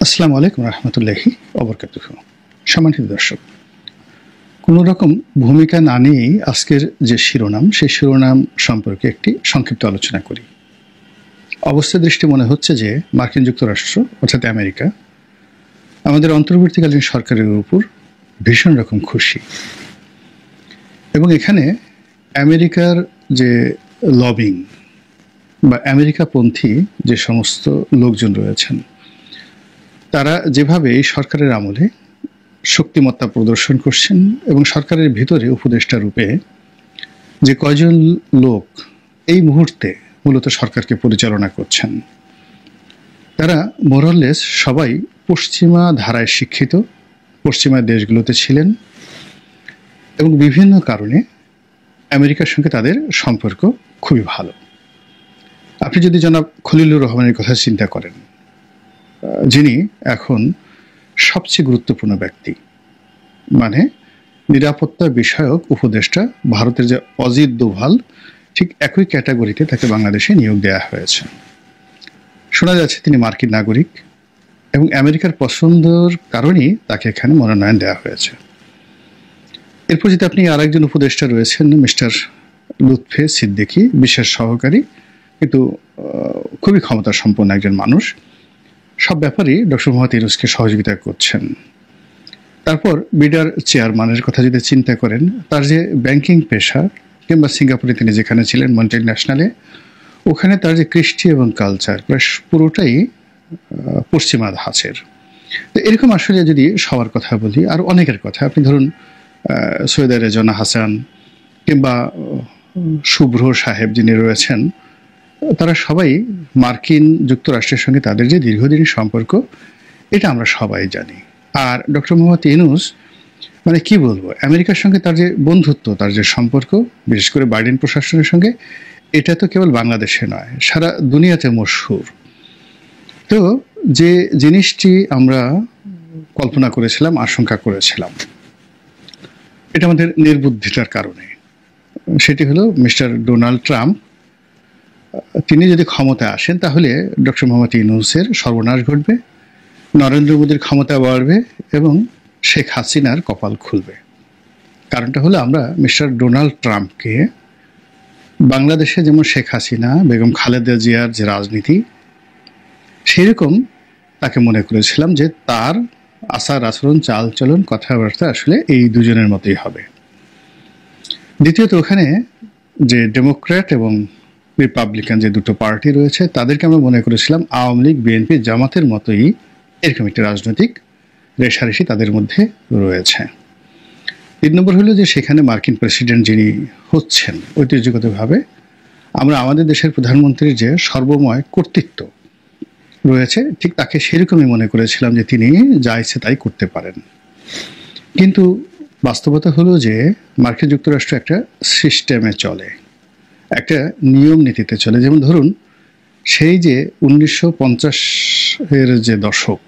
আসসালামু আলাইকুম রহমতুল্লাহি ওবরকাতুহু। সম্মানিত দর্শক, কোনো রকম ভূমিকা না নিয়েই আজকের যে শিরোনাম, সেই শিরোনাম সম্পর্কে একটি সংক্ষিপ্ত আলোচনা করি। অবস্থা দৃষ্টি মনে হচ্ছে যে মার্কিন যুক্তরাষ্ট্র অর্থাৎ আমেরিকা আমাদের অন্তর্বর্তীকালীন সরকারের উপর ভীষণ রকম খুশি, এবং এখানে আমেরিকার যে লবিং বা আমেরিকাপন্থী যে সমস্ত লোকজন রয়েছেন, তারা যেভাবে এই সরকারের আমলে শক্তিমত্তা প্রদর্শন করছেন এবং সরকারের ভিতরে উপদেষ্টা রূপে যে কয়জন লোক এই মুহূর্তে মূলত সরকারকে পরিচালনা করছেন, তারা মোরাললেস সবাই পশ্চিমা ধারায় শিক্ষিত, পশ্চিমা দেশগুলোতে ছিলেন এবং বিভিন্ন কারণে আমেরিকার সঙ্গে তাদের সম্পর্ক খুবই ভালো। আপনি যদি জনাব খলিলুর রহমানের কথা চিন্তা করেন, যিনি এখন সবচেয়ে গুরুত্বপূর্ণ ব্যক্তি, মানে নিরাপত্তা বিষয়ক উপদেষ্টা, ভারতের যে অজিত দোভাল, ঠিক একই ক্যাটাগরিতে তাকে বাংলাদেশে নিয়োগ দেওয়া হয়েছে। শোনা যাচ্ছে তিনি মার্কিন নাগরিক এবং আমেরিকার পছন্দের কারণেই তাকে এখানে মনোনয়ন দেওয়া হয়েছে। এরপর যদি আপনি আরেকজন উপদেষ্টা রয়েছেন মিস্টার লুৎফে সিদ্দিকী, বিশেষ সহকারী, কিন্তু খুবই ক্ষমতা সম্পন্ন একজন মানুষ, সব ব্যাপারেই ডক্টর মোহাম্মদ ইউনূসকে সহযোগিতা করছেন। তারপর বিডার চেয়ারম্যানের কথা যদি চিন্তা করেন, তার যে ব্যাংকিং পেশা, কিংবা সিঙ্গাপুরে তিনি যেখানে ছিলেন মন্টেল ন্যাশনালে, ওখানে তার যে কৃষ্টি এবং কালচার প্রায় পুরোটাই পশ্চিমা ধাঁচের। তো এরকম আসলে যদি সবার কথা বলি, আর অনেকের কথা, আপনি ধরুন সৈয়দা রেজনা হাসান কিংবা শুভ্র সাহেব যিনি রয়েছেন, তারা সবাই মার্কিন যুক্তরাষ্ট্রের সঙ্গে তাদের যে দীর্ঘদিনের সম্পর্ক, এটা আমরা সবাই জানি। আর ডক্টর মোহাম্মদ ইউনূস, মানে কি বলবো, আমেরিকার সঙ্গে তার যে বন্ধুত্ব, তার যে সম্পর্ক, বিশেষ করে বাইডেন প্রশাসনের সঙ্গে, এটা তো কেবল বাংলাদেশে নয়, সারা দুনিয়াতে মশহুর। তো যে জিনিসটি আমরা কল্পনা করেছিলাম, আশঙ্কা করেছিলাম, এটা আমাদের নির্বুদ্ধিতার কারণে, সেটি হলো মিস্টার ডোনাল্ড ট্রাম্প, তিনি যদি ক্ষমতায় আসেন তাহলে ডক্টর মোহাম্মদ ইউনূসের সর্বনাশ ঘটবে, নরেন্দ্র মোদীর ক্ষমতা বাড়বে এবং শেখ হাসিনার কপাল খুলবে। কারণটা হলো, আমরা মিস্টার ডোনাল্ড ট্রাম্পকে বাংলাদেশে যেমন শেখ হাসিনা, বেগম খালেদা জিয়ার যে রাজনীতি, সেরকম তাকে মনে করেছিলাম যে তার আচার আচরণ, চালচলন, কথাবার্তা আসলে এই দুজনের মতোই হবে। দ্বিতীয়ত, ওখানে যে ডেমোক্র্যাট এবং রিপাবলিকান যে দুটো পার্টি রয়েছে, তাদেরকে আমরা মনে করেছিলাম আওয়ামী লীগ, বিএনপি, জামাতের মতোই এরকম একটি রাজনৈতিক রেশারেশি তাদের মধ্যে রয়েছে। 3 নম্বর হলো যে সেখানে মার্কিন প্রেসিডেন্ট যিনি হচ্ছেন, ঐতিহ্যগতভাবে আমরা আমাদের দেশের প্রধানমন্ত্রীর যে সর্বময় কর্তৃত্ব রয়েছে, ঠিক তাকে সেরকমই মনে করেছিলাম যে তিনি যা ইচ্ছে তাই করতে পারেন। কিন্তু বাস্তবতা হলো যে মার্কিন যুক্তরাষ্ট্র একটা সিস্টেমে চলে, একটা নিয়ম নীতিতে চলে। যেমন ধরুন, সেই যে 1950-এর যে দশক,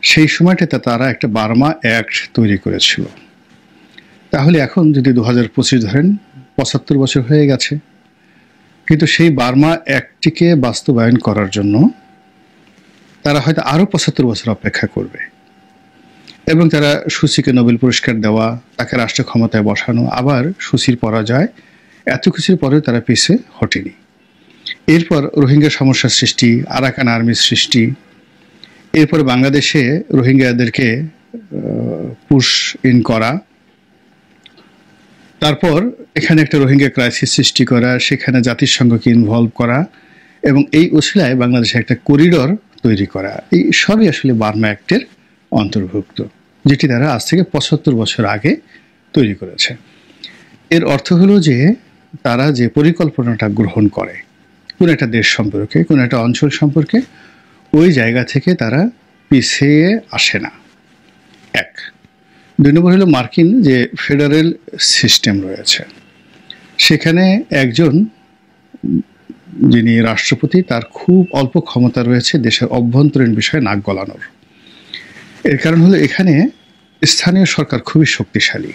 সেই সময়টাতে তারা একটা বার্মা অ্যাক্ট তৈরি করেছিল। তাহলে এখন যদি 2025 ধরেন, 75 বছর হয়ে গেছে, কিন্তু সেই বার্মা অ্যাক্টটিকে বাস্তবায়ন করার জন্য তারা হয়তো আরও 75 বছর অপেক্ষা করবে, এবং তারা সুচিকে নোবেল পুরস্কার দেওয়া, তাকে রাষ্ট্র ক্ষমতায় বসানো, আবার সুচির পরাজয়, এত কিছুর পরেও তারা পিছে হটেনি। এরপর রোহিঙ্গা সমস্যার সৃষ্টি, আরাকান আর্মির সৃষ্টি, এরপর বাংলাদেশে রোহিঙ্গাদেরকে পুশ ইন করা, তারপর এখানে একটা রোহিঙ্গা ক্রাইসিস সৃষ্টি করা, সেখানে জাতিসংঘকে ইনভলভ করা, এবং এই ওসিলায় বাংলাদেশে একটা করিডর তৈরি করা, এই সবই আসলে বার্মা অ্যাক্টের অন্তর্ভুক্ত, যেটি তারা আজ থেকে 75 বছর আগে তৈরি করেছে। এর অর্থ হলো যে তারা যে পরিকল্পনাটা গ্রহণ করে কোন একটা দেশ সম্পর্কে, কোন একটা অঞ্চল সম্পর্কে, ওই জায়গা থেকে তারা পিছিয়ে আসে না। 1। 2 নম্বর হলো মার্কিন যে ফেডারেল সিস্টেম রয়েছে, সেখানে একজন যিনি রাষ্ট্রপতি, তার খুব অল্প ক্ষমতা রয়েছে দেশের অভ্যন্তরীণ বিষয়ে নাক গলানোর। এর কারণ হলো এখানে স্থানীয় সরকার খুবই শক্তিশালী।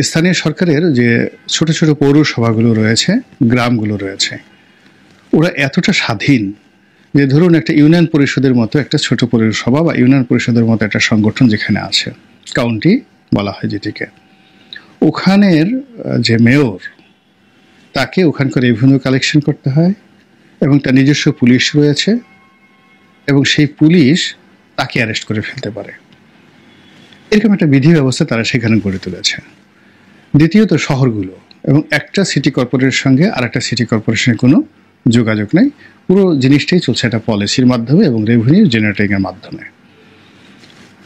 স্থানীয় সরকারের যে ছোট ছোট পৌরসভাগুলো রয়েছে, গ্রামগুলো রয়েছে, ওরা এতটা স্বাধীন যে ধরুন একটা ইউনিয়ন পরিষদের মতো একটা ছোট পৌরসভা বা ইউনিয়ন পরিষদের মতো একটা সংগঠন যেখানে আছে, কাউন্টি বলা হয় যেটিকে, ওখানের যে মেয়র, তাকে ওখানকার রেভিনিউ কালেকশন করতে হয় এবং তার নিজস্ব পুলিশ রয়েছে এবং সেই পুলিশ তাকে অ্যারেস্ট করে ফেলতে পারে। এরকম একটা বিধি ব্যবস্থা তারা সেখানে গড়ে তুলেছে। দ্বিতীয়ত শহরগুলো, এবং একটা সিটি কর্পোরেশনের সঙ্গে আর একটা সিটি কর্পোরেশনের কোনো যোগাযোগ নেই, পুরো জিনিসটাই চলছে একটা পলিসির মাধ্যমে এবং রেভিনিউ জেনারেটিংয়ের মাধ্যমে।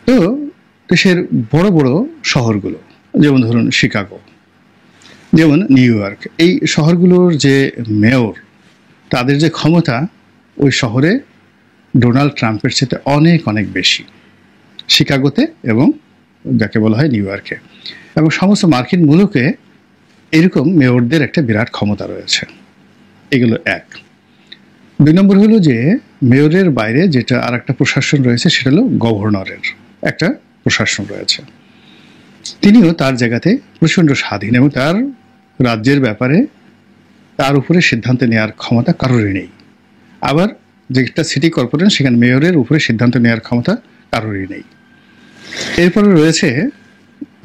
তো দেশের বড় বড় শহরগুলো, যেমন ধরুন শিকাগো, যেমন নিউ ইয়র্ক, এই শহরগুলোর যে মেয়র, তাদের যে ক্ষমতা ওই শহরে ডোনাল্ড ট্রাম্পের চেয়ে অনেক অনেক বেশি, শিকাগোতে এবং যাকে বলা হয় নিউ ইয়র্কে। এবং সমস্ত মার্কিন মুলুকে এরকম মেয়রদের একটা বিরাট ক্ষমতা রয়েছে। এগুলো এক। 2 নম্বর হলো যে মেয়রের বাইরে যেটা আর একটা প্রশাসন রয়েছে, সেটা হলো গভর্নরের একটা প্রশাসন রয়েছে। তিনিও তার জায়গাতে প্রচণ্ড স্বাধীন এবং তার রাজ্যের ব্যাপারে তার উপরে সিদ্ধান্ত নেওয়ার ক্ষমতা কারোরই নেই। আবার যেটা সিটি কর্পোরেশন, সেখানে মেয়রের উপরে সিদ্ধান্ত নেওয়ার ক্ষমতা কারোরই নেই। এরপরে রয়েছে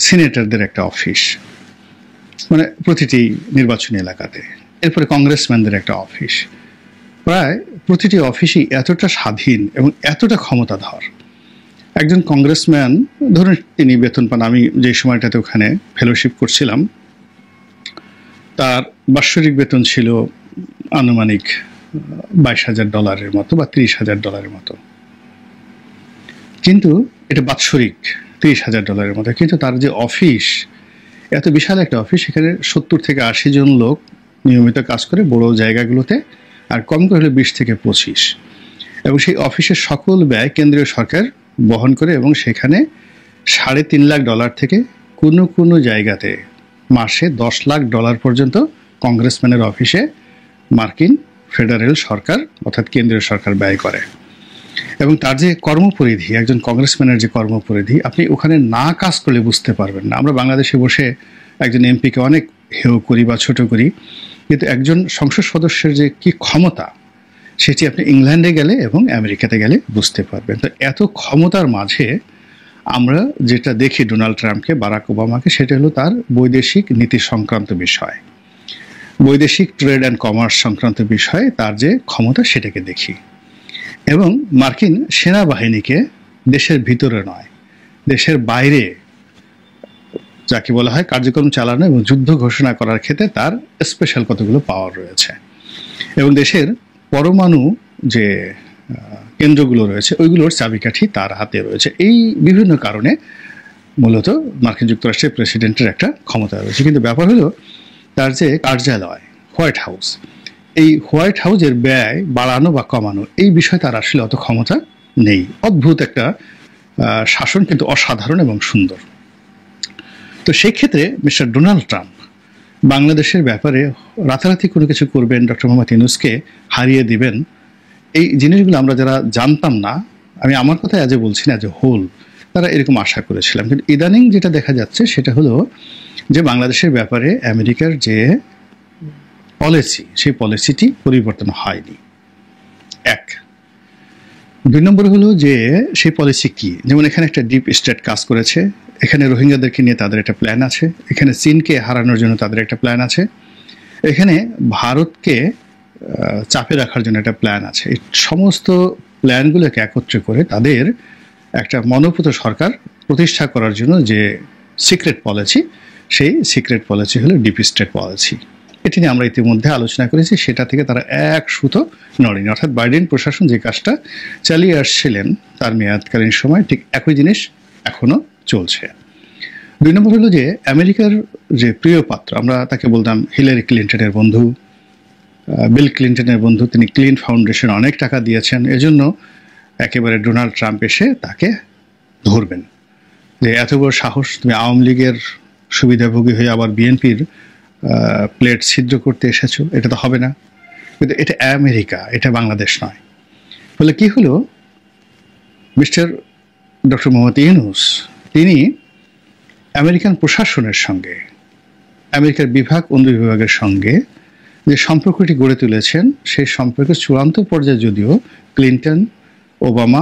সিনেটরদের একটা অফিস, মানে প্রতিটি নির্বাচনী এলাকাতে। এরপরে কংগ্রেসম্যানদের একটা অফিস। প্রায় প্রতিটি অফিসই এতটা স্বাধীন এবং এতটা ক্ষমতাধর। একজন কংগ্রেসম্যান ধরুন তিনি বেতন পান, আমি যে সময়টাতে ওখানে ফেলোশিপ করছিলাম তার বাৎসরিক বেতন ছিল আনুমানিক $22,000 মতো বা $30,000 মতো, কিন্তু এটা বাৎসরিক $30,000 মতো। কিন্তু তার যে অফিস, এত বিশাল একটা অফিস, সেখানে 70 থেকে 80 জন লোক নিয়মিত কাজ করে বড় জায়গাগুলোতে, আর কম করে হলে 20 থেকে 25। এবং সেই অফিসের সকল ব্যয় কেন্দ্রীয় সরকার বহন করে এবং সেখানে $3.5 লাখ থেকে কোনো কোনো জায়গাতে মাসে $10 লাখ পর্যন্ত কংগ্রেসম্যানের অফিসে মার্কিন ফেডারেল সরকার অর্থাৎ কেন্দ্রীয় সরকার ব্যয় করে। এবং তার যে কর্মপরিধি, একজন কংগ্রেসম্যানের যে কর্মপরিধি, আপনি ওখানে না কাজ করলে বুঝতে পারবেন না। আমরা বাংলাদেশে বসে একজন এমপিকে অনেক হেয় করি বা ছোট করি, কিন্তু একজন সংসদ সদস্যের যে কি ক্ষমতা, সেটি আপনি ইংল্যান্ডে গেলে এবং আমেরিকাতে গেলে বুঝতে পারবেন। তো এত ক্ষমতার মাঝে আমরা যেটা দেখি ডোনাল্ড ট্রাম্পকে, বারাক ওবামাকে, সেটা হলো তার বৈদেশিক নীতি সংক্রান্ত বিষয়, বৈদেশিক ট্রেড অ্যান্ড কমার্স সংক্রান্ত বিষয়ে তার যে ক্ষমতা, সেটাকে দেখি। এবং মার্কিন সেনাবাহিনীকে দেশের ভিতরে নয়, দেশের বাইরে যাকে বলা হয় কার্যক্রম চালানো এবং যুদ্ধ ঘোষণা করার ক্ষেত্রে তার স্পেশাল কতগুলো পাওয়ার রয়েছে। এবং দেশের পরমাণু যে কেন্দ্রগুলো রয়েছে ওইগুলোর চাবিকাঠি তার হাতে রয়েছে। এই বিভিন্ন কারণে মূলত মার্কিন যুক্তরাষ্ট্রের প্রেসিডেন্টের একটা ক্ষমতা রয়েছে। কিন্তু ব্যাপার হলো তার যে কার্যালয় হোয়াইট হাউস, এই হোয়াইট হাউসের ব্যয় বাড়ানো বা কমানো, এই বিষয়ে তার আসলে অত ক্ষমতা নেই। অদ্ভুত একটা শাসন, কিন্তু অসাধারণ এবং সুন্দর। তো সেই ক্ষেত্রে মিস্টার ডোনাল্ড ট্রাম্প বাংলাদেশের ব্যাপারে রাতারাতি কোনো কিছু করবেন, ডক্টর মোহাম্মদ ইউনূসকে হারিয়ে দিবেন, এই জিনিসগুলো আমরা যারা জানতাম না, আমি আমার কথা আজও বলছি না, যে হোল তারা এরকম আশা করেছিলাম। কিন্তু ইদানিং যেটা দেখা যাচ্ছে সেটা হলো যে বাংলাদেশের ব্যাপারে আমেরিকার যে পলিসি, সেই পলিসিটি পরিবর্তন হয়নি। 1 2 নম্বর হলো যে সেই পলিসি কি, যেমন এখানে একটা ডিপ স্টেট কাজ করেছে, এখানে রোহিঙ্গাদেরকে নিয়ে তাদের একটা প্ল্যান আছে, এখানে চীনকে হারানোর জন্য তাদের একটা প্ল্যান আছে, এখানে ভারতকে চাপে রাখার জন্য একটা প্ল্যান আছে। এই সমস্ত প্ল্যানগুলোকে একত্রে করে তাদের একটা মনোপুত সরকার প্রতিষ্ঠা করার জন্য যে সিক্রেট পলিসি, সেই সিক্রেট পলিসি হলো ডিপ স্টেট পলিসি। এটি নিয়ে আমরা ইতিমধ্যে আলোচনা করেছি, সেটা থেকে তারা এক সুতো নড়েনি। অর্থাৎ বাইডেন প্রশাসন যে কাজটা চালিয়ে আসছিলেন তার মেয়াদকালীন সময়, ঠিক একই জিনিস এখনো চলছে। 2 নম্বর হলো যে আমেরিকার যে প্রিয় পাত্র, আমরা তাকে বলতাম হিলারি ক্লিন্টনের বন্ধু, বিল ক্লিন্টনের বন্ধু, তিনি ক্লিন ফাউন্ডেশন অনেক টাকা দিয়েছেন, এজন্য একেবারে ডোনাল্ড ট্রাম্প এসে তাকে ধরবেন যে এত বড় সাহস, তুমি আওয়ামী লীগের সুবিধাভোগী হয়ে আবার বিএনপির প্লেট ছিদ্র করতে এসেছো, এটা তো হবে না। কিন্তু এটা আমেরিকা, এটা বাংলাদেশ নয়। ফলে কি হলো, মিস্টার ডক্টর মোহাম্মদ ইউনূস তিনি আমেরিকান প্রশাসনের সঙ্গে, আমেরিকার বিভাগ অন্য বিভাগের সঙ্গে যে সম্পর্কটি গড়ে তুলেছেন সেই সম্পর্কের চূড়ান্ত পর্যায়ে যদিও ক্লিন্টন, ওবামা